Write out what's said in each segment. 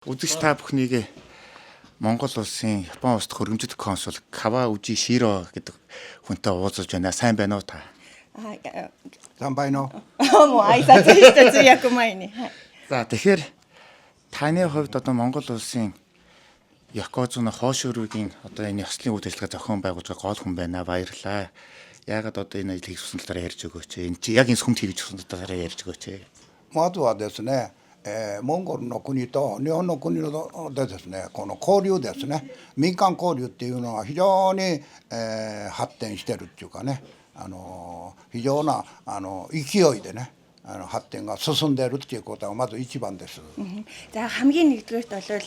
Үзэгч та бүхнийг Монгол улсын Япон улсад хөргөмжлөх консул Каваужи Широ гэдэг хүнтэй уулзаж байна. Сайн байна уу та? Сайн байна уу? Мо айсаач яг юмайны. За тэгэхээр таны хувьд одоо Монгол улсын Якозуна хоошөрөгийн одоо энэ ёслолын үйл ажиллагаа зохион байгуулж байгаа гол хүн байна. Баярлалаа. Яагаад одоо энэ ажлыг хийсэн талаар ярьж өгөөч. Энэ чи яг энэ сүмд хийж өгсөн талаар ярьж өгөөч. まずはですね、モンゴルの国と日本の国でですね、この交流ですね、民間交流っていうのは非常に、発展してるっていうかね、非常な勢いでね、発展が進んでいるっていうことがまず一番です。За хамгийн нэгдүгээрт бол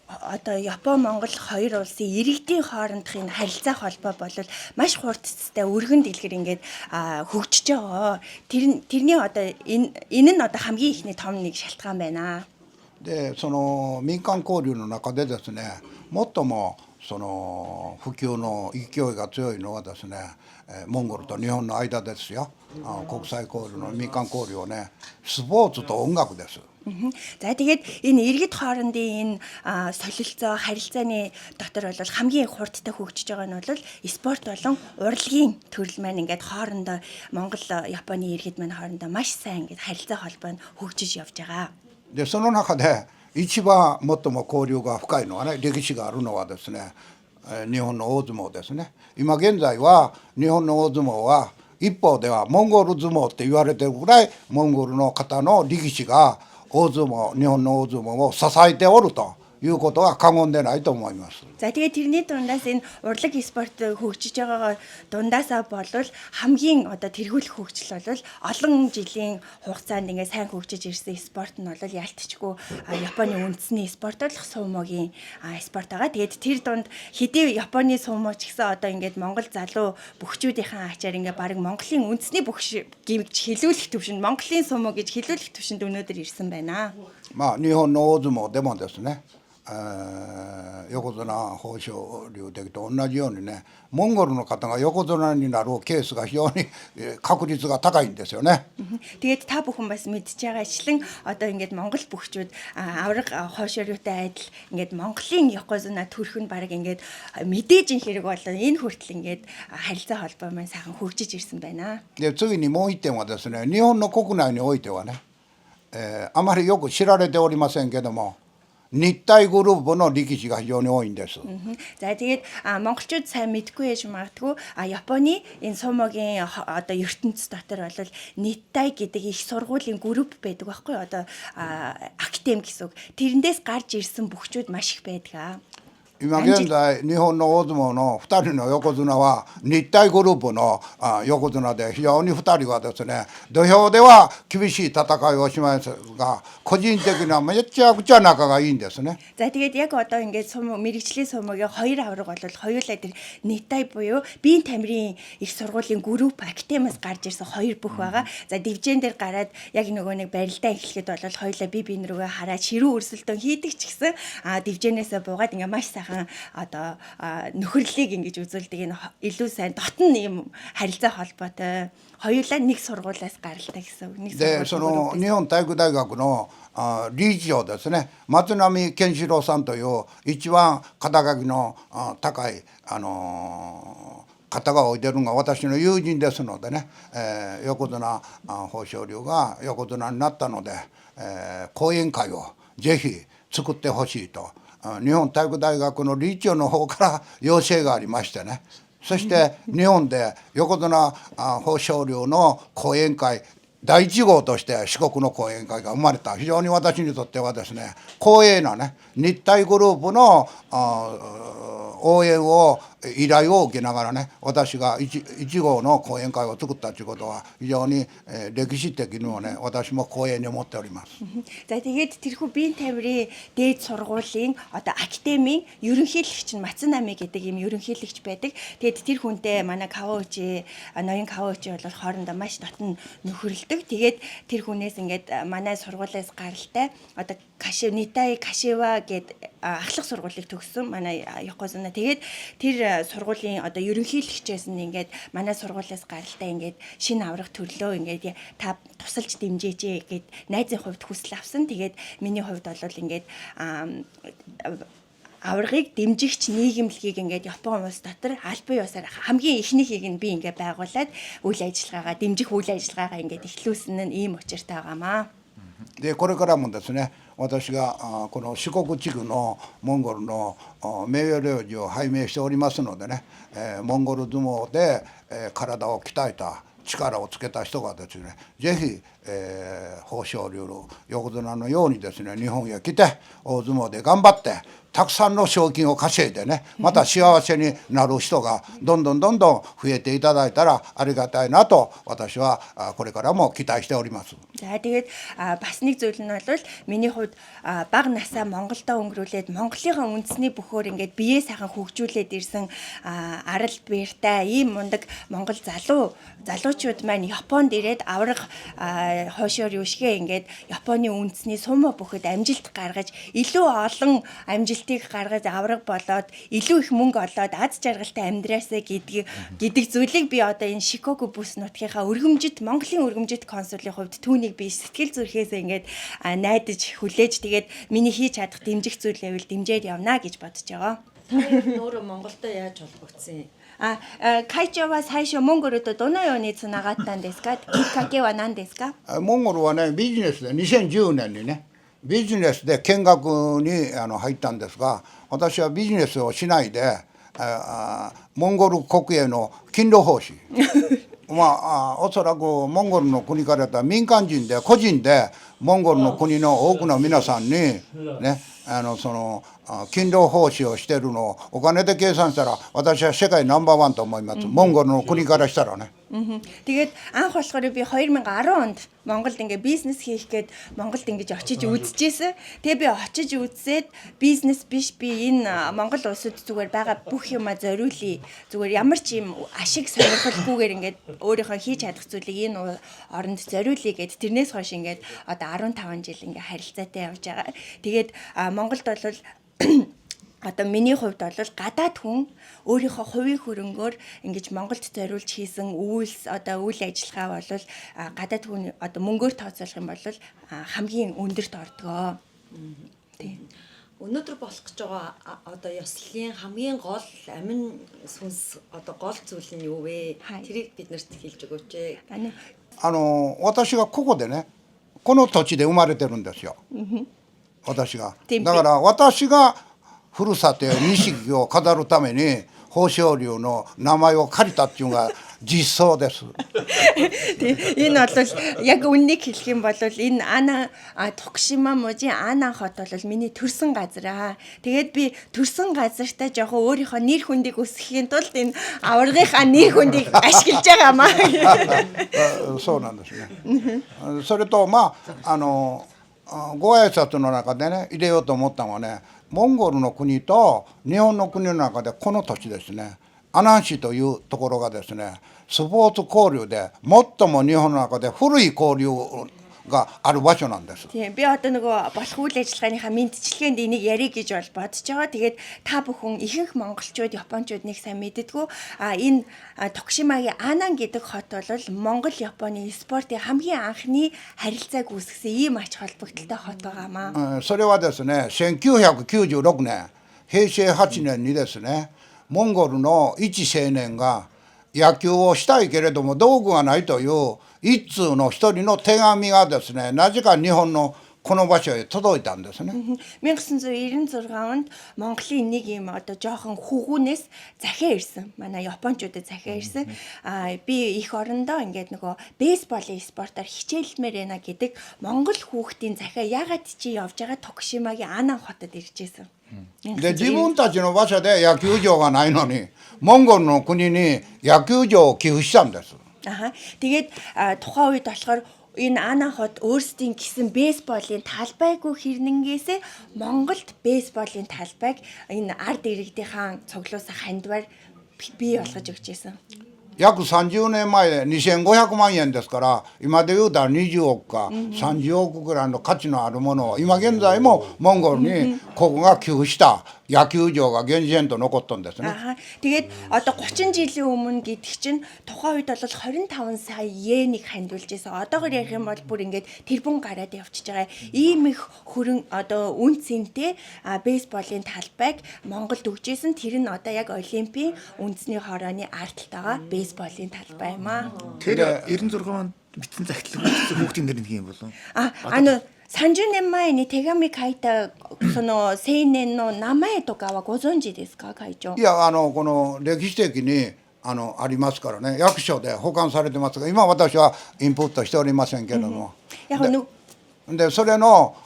одоо Япон Монгол хоёр улсын иргэдийн хоорондын харилцаа холбоо бол маш хурдцтай өргөн дэлгэр ингээд хөгжиж байгаа. Тэрний одоо энэ нь одоо хамгийн ихний том нэг шалтгаан байна. で、その民間交流の中でですね、最もその普及の勢いが強いのはですね、モンゴルと日本の間ですよ。国際交流の民間交流はね、スポーツと音楽です。За тэгээд энэ иргэд хоорондын энэ солилцоо харилцааны дотор бол хамгийн хурдтай хөгжиж байгаа нь бол спорт болон урлагийн төрөл маань ингээд хоорондоо Монгол Японы иргэд маань хоорондоо маш сайн ингээд харилцаа холбоо нь хөгжиж явж байгаа. で、その中で一番最も交流が深いのはね、歴史があるのはですね、日本の大相撲ですね。今現在は日本の大相撲は一方ではモンゴル相撲って言われてるぐらいモンゴルの方の力士が大相撲、日本の大相撲を支えておるということは過言でないと思います。 За тэгээд тэрний дундаас энэ урлаг спорт хөгжиж байгаа дундаасаа болвол хамгийн одоо тэргүүлэх хөгжил бол олон жилийн хугацаанд ингээд сайн хөгжиж ирсэн спорт нь бол ялтчгүй Японы үндэсний спорт болох сумогийн спорт байгаа. Тэгээд тэр дунд хэдий Японы сумо ч гэсэн одоо ингээд Монгол залуу бөхчүүдийн ачаар ингээд баг Монголын үндэсний бөхч гэмж хилүүлэх төвшөнд Монголын сумо гэж хилүүлэх төвшөнд өнөөдөр ирсэн байна. まあ日本の大相撲でもですね、横綱豊昇龍的と同じようにね、モンゴルの方が横綱になるケースが非常に確率が高いんですよね。 Тэгээд та бүхэн бас мэдж байгаачлан одоо ингээд Монгол бөхчүүд авраг хоошоорюутай адил ингээд Монголын Якозуна төрөх нь баг ингээд мэдээж ин хэрэг болоо энэ хүртэл ингээд харилцаа холбоо маань сайхан хөгжиж ирсэн байна. で、次にもう一点はですね、日本の国内においてはね、あまりよく知られておりませんけども、日体グループの力士が非常に多いんです。 За тэгээд монголчууд сайн мэдгүй яж магадгүй Японы энэ сумогийн одоо ертөнцийн дотор бол Ниттай гэдэг их сургуулийн групп байдаг байхгүй одоо актем гэсэн үг. Тэрэндээс гарч ирсэн бөхчүүд маш их байдаг. 今現在日本の大相撲の2人の横綱は日体グループの横綱で非常に2人はですね、土俵では厳しい戦いをしますが個人的なめちゃくちゃ仲がいいんですね。 За тэгээд яг одоо ингээд сумо мэрэгжлийн сумогийн хоёр авраг бол хоёулаа тэр Ниттай буюу биеийн тамирын их сургуулийн групп актемаас гарч ирсэн хоёр бүх байгаа. За дивжен дээр гараад яг нөгөө нэг барилдаа эхлэхэд бол хоёулаа бие рүүгээ хараад ширүү өрсөлдөөн хийдэг ч гэсэн дивженээсээ буугаад ингээд маш сайхан одоо нөхөрлөлийг ингэж үзүүлдэг энэ илүү сайн дотн юм харилцаа холбоотой хоёулаа нэг сургуулиас гаралтай гэсэн үг. Нэг で、その日本体育大学の理事長ですね、松並健志郎さんという一番肩書きの高い方がおいでるのが私の友人ですのでね、横綱豊昇龍が横綱になったので、講演会をぜひ作ってほしいと日本体育大学の理事長の方から要請がありましてね、そして日本で横綱豊昇龍の講演会第1号として四国の講演会が生まれた。非常に私にとってはですね、光栄なね、日体グループの応援を依頼を受けながらね、私が1号の講演会を作ったということは非常に歴史的にもね、私も光栄に思っております。 За тэгээд тэрхүү биеийн тамирын дээд сургуулийн одоо актемийн ерөнхийлөгч нь Мацунами гэдэг юм ерөнхийлөгч байдаг. Тэгээд тэр хүнтэй манай Каваучи, ноён Каваучи бол хоорондоо маш дотн нөхөрлөдөг. өгдөг. Тэгээд тэр хүнээс ингээд манай сургуулиас гаралтай одоо Нитай Кашива гээд ахлах сургуулийг төгссөн манай Якозуна. Тэгээд тэр сургуулийн одоо ерөнхийлөгчөөс нь ингээд манай сургуулиас гаралтай ингээд шинэ аврах төрлөө ингээд та тусалж дэмжээч гээд найзын хувьд хүсэл авсан. Тэгээд миний хувьд бол ингээд аврагыг дэмжигч нийгэмлэгийг ингээд Япон улс дотор албан ёсоор хамгийн ихнийхийг нь би ингээд байгуулад үйл ажиллагаагаа дэмжих үйл ажиллагаагаа ингээд эхлүүлсэн нь ийм учиртай байгаамаа. でこれからもですね、私がこの四国地区のモンゴルの名誉領事を拝命しておりますのでね、モンゴル相撲で体を鍛えた力をつけた人がですね、ぜひ豊昇龍の横綱のようにですね、日本へ来て大相撲で頑張ってたくさんの賞金を稼いでね、また幸せになる人がどんどん増えていただいたらありがたいなと私はこれからも期待しております。 За тэгээд бас нэг зүйл нь бол миний хувьд бага насаа Монголдо өнгөрүүлээд Монголынхаа үндэсний бөхөөр ингээд биеэ сайхан хөгжүүлээд ирсэн арал биертай ийм мундаг Монгол залуучууд маань Японд ирээд авраг хойшоор юушгээ ингээд Японы үндэсний сумма бөхөд амжилт гаргаж илүү олон амжилтыг гаргаж авраг болоод илүү их мөнгө олоод аз жаргалтай амьдраасаа гэдэг зүйлийг би одоо энэ Шикого бүс нутгийнхаа өргөмжит Монголын өргөмжит консулын хувьд түүнийг би сэтгэл зүрхээсээ ингээд найдаж хүлээж тэгээд миний хийж чадах дэмжих зүйл байвал дэмжээд явна гэж бодож байгаа. Нөр Монголдо яаж холбогдсон юм? 会長は最初モンゴルとどのようにつながったんですか？きっかけは何ですか？モンゴルはね、ビジネスで2010年にね、ビジネスで見学に入ったんですが、私はビジネスをしないでモンゴル国営の勤労奉仕おそらくモンゴルの国からだったら民間人で個人でモンゴルの国の多くの皆さんにね、その勤労奉仕をしているのをお金で計算したら私は世界ナンバーワンと思います。モンゴルの国からしたらね。 Тэгээд анх болохоор би 2010 онд Монголд ингээ бизнес хийх гээд Монголд ингэж очиж үзчихсэн. Тэгээ би очиж үзсээд бизнес биш би энэ Монгол улсад зүгээр байгаа бүх юма зориулъя. Зүгээр ямар ч юм ашиг сонирхолгүйгээр ингээд өөрийнхөө хийж чадах зүйлийг энэ оронд зориулъя гэд тэрнээс хойш ингээд одоо 15 жил ингээ харилцаатай явж байгаа. Тэгээд Монголд бол одоо миний хувьд бол гадаад хүн өөрийнхөө хувийн хөрөнгөөр ингэж Монголд зориулж хийсэн үйл ажиллагаа бол гадаад хүн одоо мөнгөөр тооцоолох юм бол хамгийн өндөрт ордгоо. Тийм. Өнөөдөр болох гэж байгаа одоо ёслолын хамгийн гол амин сүнс одоо гол зүйл нь юу вэ? Тэрийг биднэрт хэлж өгөөч. 私がここでね、この土地で生まれてるんですよ。私が。だから私がふるさとや錦を飾るために豊昇龍の名前を借りたっていうのが実相です。 Энэ бол яг үннийг хэлэх юм бол энэ Ана Токушима мужийн Ана хот бол миний төрсэн газар аа. Тэгээд би төрсэн газартаа жоохон өөрийнхөө нэр хүндийг өсгөхийн тулд энэ аваргынхаа нэр хүндийг ашиглаж байгаамаа. そうなんですね。それとまあご挨拶の中でね入れようと思ったのはね、モンゴルの国と日本の国の中でこの土地ですね、阿南市というところがですね、スポーツ交流で最も日本の中で古い交流がある場所なんです。 Тийм би одоо нөгөө болох үйл ажиллагааныхаа мэдчилгээнд энийг ярих гэж бол бодож байгаа. Тэгээд та бүхэн ихэнх монголчууд, японочууд нэг сайн мэддэггүй. Энэ Токушимагийн Анан гэдэг хот бол Монгол Японы спортын хамгийн анхны харилцааг үүсгэсэн ийм ач холбогдолтой хот байгаамаа. それはですね、1996年、平成8年にですね、モンゴルの一青年が野球をしたいけれども道具がないという一通の一人の手紙がですね、なぜか日本のこの場所へ届いたんですね。 1996 онд Монголын нэг юм одоо жоохон хүүгүүнээс захиа ирсэн. Манай японочдод захиа ирсэн. Би их орондоо ингээд нөгөө бейсболын спортоор хичээлмээр байна гэдэг Монгол хүүхдийн захиа ягаад чи явж байгаа Токушимагийн Анан хотод иржсэн. で自分たちの場所で野球場がないのにモンゴルの国に野球場を寄付したんです。 Тэгээд тухайн үед болохоор энэ Ана хот өөрсдийн гисэн бейсболын талбайгүй хэрнэнгээсээ Монголд бейсболын талбайг энэ ард иргэдийн цуглуулсан хандвар бий болгож өгч байсан. 約30年前2500万円ですから今で言うたら20億か30億ぐらいの価値のあるものを今現在もモンゴルにここが寄付した野球場が現然と残ったんですね。 Тэгээд одоо 30 жилийн өмнө гэдэг чинь тухайн үед бол 25 сая йенийг хандуулж байсан. Одоогоор ярих юм бол бүр ингээд тэрбум гараад явчихж байгаа. Ийм их хөрөн одоо үн цэнтэй бейсболын талбайг Монголд өгчээсэн. Тэр нь одоо яг Олимпийн үндэсний хорооны ардталтайгаа бейсболын талбай юм аа. Тэр 96 онд битсэн захидлах хүүхдийн нэр нэг юм болов. 30年前に手紙書いたその青年の名前とかはご存知ですか、会長？いやこの歴史的にありますからね、役所で保管されてますが今私はインプットしておりませんけれども、でそれの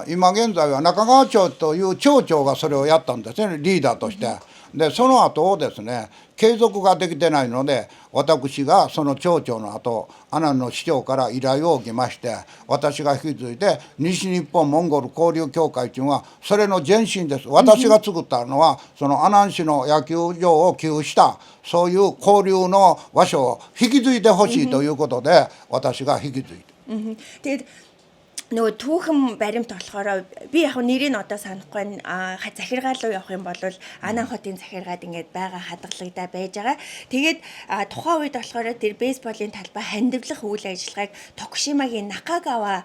今現在は中川町という町長がそれをやったんですね、リーダーとして。でその後をですね継続ができてないので私がその町長の後阿南の市長から依頼を受けまして私が引き継いで西日本モンゴル交流協会というのはそれの前身です。私が作ったのはその阿南市の野球場を寄付したそういう交流の場所を引き継いでほしいということで私が引き継いで。нөгөө түүхэн баримт болохоор би яг нэрийг одоо санахгүй захиргаа руу явах юм бол Анан хотын захиргаад ингээд байгаа хадгалагдаа байж байгаа. Тэгээд тухайн үед болохоор тэр бейсболын талбай хандивлах үйл ажиллагааг Токушимагийн Накагава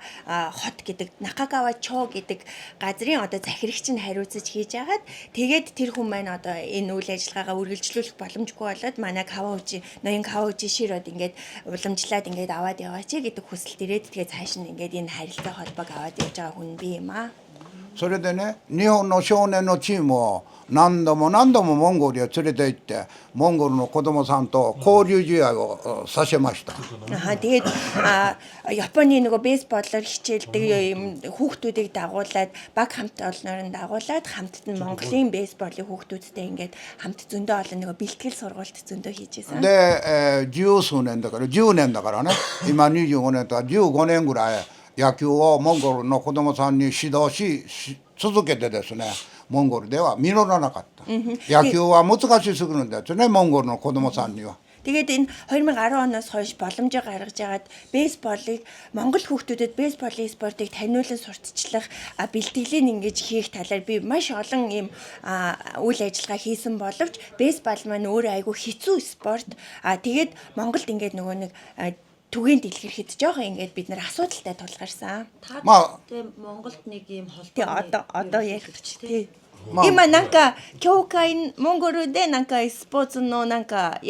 хот гэдэг Накагава Чо гэдэг газрын одоо захирагч нь хариуцаж хийж агаад тэгээд тэр хүн маань одоо энэ үйл ажиллагаагаа үргэлжлүүлэх боломжгүй болоод манай ноён Каваучи Широд ингээд уламжлаад ингээд аваад яваач гэдэг хүсэлт ирээд тэгээд цааш нь ингээд энэ харилцаа холбоог аваад явж байгаа хүн би юм аа. それでね日本の少年のチームを何度も何度もモンゴルへ連れて行ってモンゴルの子供さんと交流試合をさせました。 Тэгээд Японы нөгөө бейсболоор хичээлдэг хүүхдүүдийг дагуулад баг хамт олноор дагуулад хамтд нь Монголын бейсболын хүүхдүүдтэй ингээд хамт зөндөө олон нөгөө бэлтгэл сургалт зөндөө хийж байсан. で、十数年だから10年だからね今25年とか15年ぐらい野球をモンゴルの子供さんに指導し続けてですねモンゴルでは実らなかった。野球は難しすぎるんですねモンゴルの子供さんには。 Тэгээд энэ 2010 оноос хойш боломжоо гаргаж агаад бейсболыг Монгол хүүхдүүдэд бейсболын спортыг таниулан сурталчлах бэлтгэлийн ингэж хийх талаар би маш олон ийм үйл ажиллагаа хийсэн боловч бейсбол маань өөрөө айгүй хэцүү спорт. Тэгээд Монголд ингээд нөгөө нэг түгээн дэлгэрхэд жоохон ингээд бид нар асуудалтай тулгарсан. Та Монголд нэг ийм холбоо. Одоо ярих тий. 今なんか協会モンゴルでなんかスポーツのなんか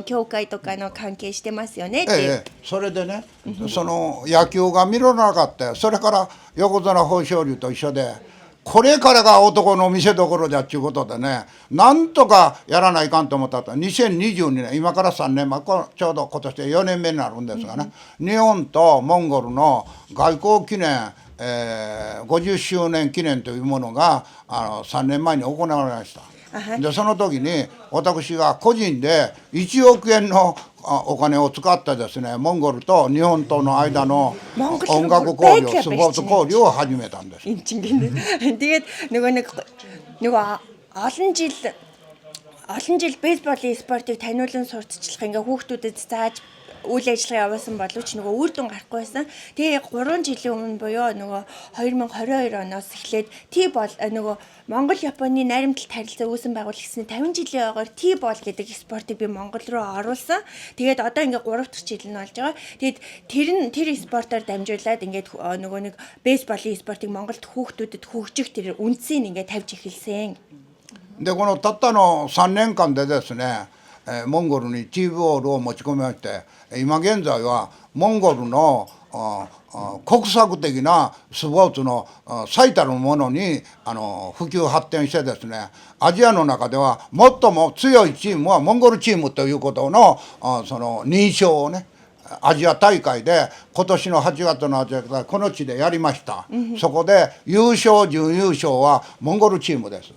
協会とかの関係してますよねって。それでねその野球が実らなかったよ。それから横綱豊昇龍と一緒でこれからが男の見せ所だっていうことでねなんとかやらないかんと思ったと2022年今から3年前ちょうど今年で4年目になるんですがね日本とモンゴルの外交記念50周年記念というものが3年前に行われました。でその時に私が個人で1億円のお金を使ってですねモンゴルと日本との間の音楽交流スポーツ交流を始めたんです。 Тэгээд нөгөө олон жил бейсболын спортыг таниулан сурталчлах ингээ хүүхдүүдэд зааж үйл ажиллагаа явуулсан боловч нөгөө үр дүн гарахгүй байсан. Тэгээ 3 жилийн өмнө буюу нөгөө 2022 оноос эхлээд нөгөө Монгол Японы найрамдалт харилцаа үүсэн байгуулагдсны 50 жилийн ойгоор T-ball гэдэг спортыг би Монгол руу оруулсан. Тэгээд одоо ингээ 3 дахь жил нь болж байгаа. Тэгээд тэр спортоор дамжуулаад ингээд нөгөө нэг бейсболын спортыг Монголд хүүхдүүдэд хөгжих тэр үндсийг ингээ тавьж эхэлсэн. でこのたったの3年間でですねモンゴルにTボールを持ち込みまして今現在はモンゴルの国策的なスポーツの最たるものに普及発展してですねアジアの中では最も強いチームはモンゴルチームということのその認証をねアジア大会で今年の8月のアジア大会この地でやりました、そこで優勝準優勝はモンゴルチームです、そ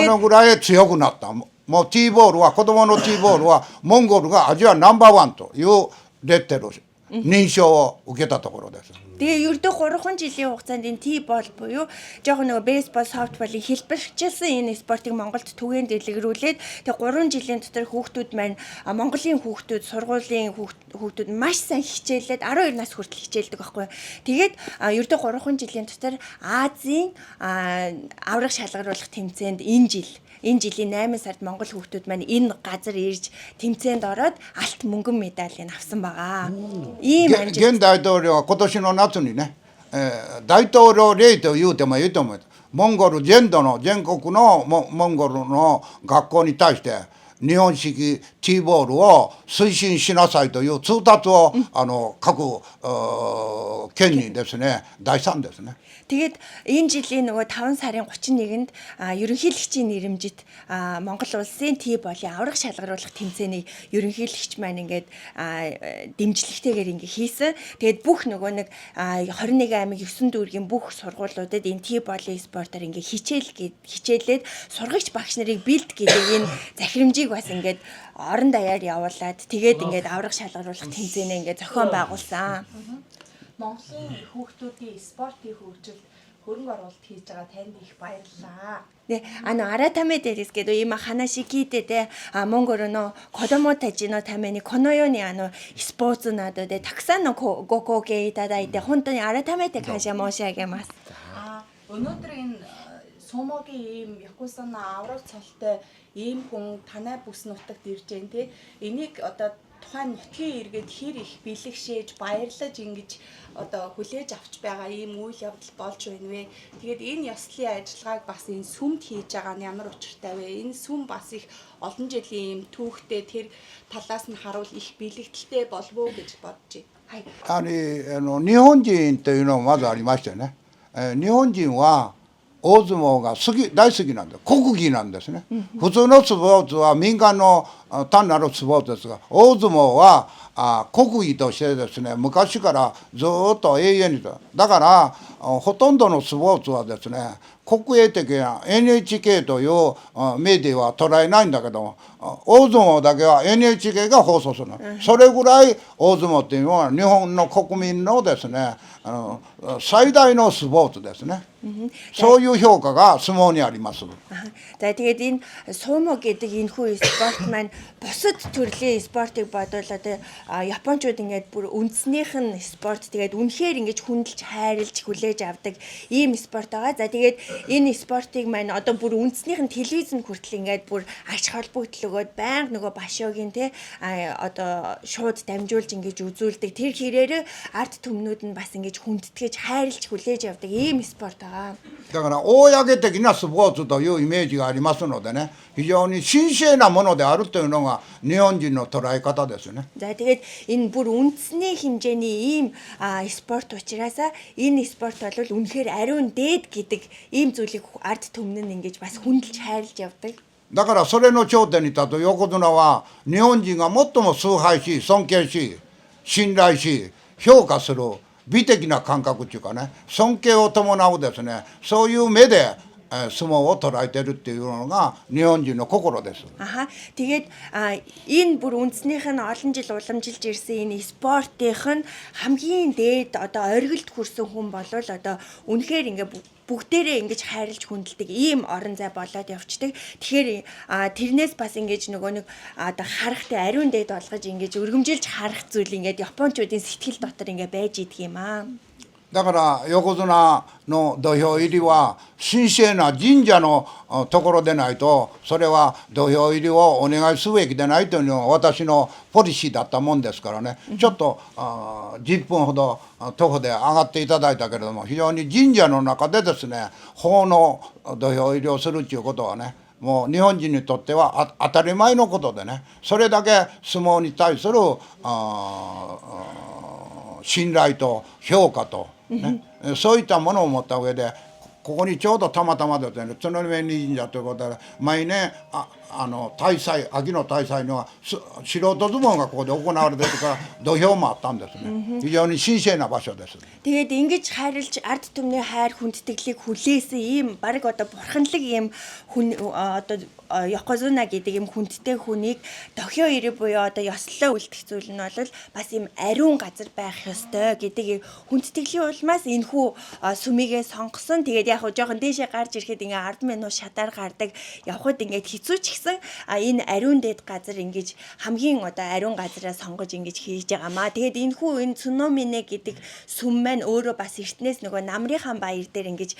のぐらい強くなった。もう T ボールは子供の T ボールはモンゴルがアジアナンバーワンというレッテル認証を受けたところです。Тэгээ ердөө 3 жилийн хугацаанд энэ T-ball буюу жоохон нөгөө бейсбол, софтболыг хэлбэрчилсэн энэ спортыг Монголд түгээн дэлгэрүүлээд тэгээ 3 жилийн дотор хүүхдүүд маань Монголын хүүхдүүд, сургуулийн хүүхдүүд маш сайн хичээлээд 12 нас хүртэл хичээлдэг байхгүй. Тэгээд ердөө 3 жилийн дотор Азийн аврах шалгаруулах тэмцээнд энэ жилийн 8 сард Монгол хүүхдүүд маань энэ газар ирж тэмцээнд ороод алт мөнгөн медалийн авсан байгаа. Ийм амжилт. 現大統領は今年の夏にね、大統領令と言うてもいいと思う。モンゴル全土の全国のモンゴルの学校に対して日本式 T ボールを推進しなさいという通達を、各県にですね出したんですね。 Тэгээд энэ жилийн нөгөө 5 сарын 31-нд ерөнхийлөгчийн нэрэмжит Монгол улсын T-ball-ийн аврах шалгаруулах тэмцээний ерөнхийлөгч маань ингээд дэмжлэгтэйгээр ингээ хийсэн. Тэгээд бүх нөгөө нэг 21 аймаг 9 дүүргийн бүх сургуулиудад энэ T-ball-ийн спортоор ингээ хичээлээд сургагч багш нарыг бэлд гэдэг энэ захирамжийг бас ингээд орон даяар явуулаад тэгээд ингээд аврах шалгаруулах тэмцээнээ ингээ зохион байгуулсан. Монголын хүүхдүүдийн спортын хөгжилд хөрөнгө оруулалт хийж байгаа танд их баярлалаа. で、改めてですけど、今話聞いてて、モンゴルの子どもたちのためにこのようにスポーツなどでたくさんのご貢献いただいて、本当に改めて感謝申し上げます。 Өнөөдөр энэ сумогийн ийм Якусан аврах цолтой ийм хүн танай бүс нутагт ирж байна те. Энийг одоо тухайн нутгийн иргэд хэр их бэлэгшээж баярлаж ингэж одоо хүлээж авч байгаа ийм үйл явдал болж байна вэ. Тэгээд энэ ёслолын ажиллагааг бас энэ сүмд хийж байгаа нь ямар учиртай вэ? Энэ сүм бас их олон жилийн ийм түүхтэй тэр талаас нь харуул их бэлэгдэлтэй болов уу гэж бодож байна. 日本人というのもまずありましたよね。日本人は大相撲が大好きなんです。国技なんですね。普通のスポーツは民間の単なるスポーツですが、大相撲は国技としてですね、昔からずっと永遠にだからほとんどのスポーツはですね、国営的な NHK というメディアは捉えないんだけども、大相撲だけは NHK が放送するの。それぐらい大相撲っていうのは日本の国民のですね、最大のスポーツですね。そういう評価が相撲にあります。 За тэгээд энэ сумо гэдэг энэ хүү спорт маань бусад төрлийн спортыг бодвол одоо японочууд ингээд бүр үндснийх нь спорт тэгээд үнэхээр ингэж хүндэлж хайрлж хүлээж авдаг ийм спорт байгаа. За тэгээд энэ спортыг маань одоо бүр үндснийх нь телевизэнд хүртэл ингээд бүр ач холбогдол өгөөд байнга нөгөө башогийн те одоо шууд дамжуулж ингэж үзүүлдэг. Тэр хэрээр арт түмнүүд нь бас ингэж хүндэтгэж хайрлж хүлээж авдаг ийм спорт байгаа. だから公的なスポーツというイメージがありますのでね、非常に神聖なものであるというのが日本人の捉え方ですね。 За тэгээд энэ бүр үндэсний хэмжээний ийм спорт учраас энэ спорт бол үнэхээр ариун дээд гэдэг ийм зүйлийг ард түмэн нь ингэж бас хүндэлж хайрлж явдаг. だからそれの頂点に立つ横綱は日本人が最も崇拝し尊敬し信頼し評価する美的な感覚っていうかね、尊敬を伴うですね、そういう目で相撲を捉えてるっていうのが日本人の心です。 Аха. Тэгээд энэ бүр үндснийх нь олон жил уламжилж ирсэн энэ спортынх нь хамгийн дээд одоо оргилд хүрсэн хүн болвол одоо үнэхээр ингээ бүгдээрээ ингэж хайрлж хүндэлдэг ийм орон зай болоод явцдаг. Тэгэхээр тэрнээс бас ингэж нөгөө нэг одоо харахтай ариун дээд болгож ингэж өргөмжилж харах зүйл ингээд японочдын сэтгэл дотор ингээ байж идэг юм аа. だから横綱の土俵入りは神聖な神社のところでないと、それは土俵入りをお願いすべきでないというのが私のポリシーだったもんですからね、ちょっと10分ほど徒歩で上がっていただいたけれども、非常に神社の中でですね、法の土俵入りをするということはね、もう日本人にとっては当たり前のことでね、それだけ相撲に対する信頼と評価と、ね、そういったものを持った上で、ここにちょうどたまたまですね、津波神社ということで毎年大祭、秋の大祭には素人相撲がここで行われているから土俵もあったんですね。非常に神聖な場所です。 Тэгээд ингэж хайрлж ард түмний хайр хүндэтгэлийг хүлээсэн ийм баг одоо бурханлаг ийм хүн одоо Yokozuna гэдэг юм хүндтэй хүнийг дохио ирээ буюу одоо ёслолоо үлдэх зүйл нь бол бас юм ариун газар байх ёстой гэдэг хүндтгэлийн улмаас энэхүү сүмигээ сонгосон. Тэгээд яг жоохон дээшээ гарч ирэхэд ингээ 10 минут шатаар гардаг. Явхад ингээд хэцүү ч гэсэн энэ ариун дэд газар ингэж хамгийн одоо ариун газараа сонгож ингэж хийж байгаамаа. Тэгээд энэхүү энэ Цуномине гэдэг сүм маань өөрөө бас эртнээс нөгөө намрынхан баяр дээр ингэж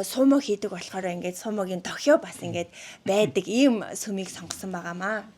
сумо хийдэг болохоор ингээд сумогийн дохио бас ингээд байдаг ийм сүмийг сонгосон байгаамаа.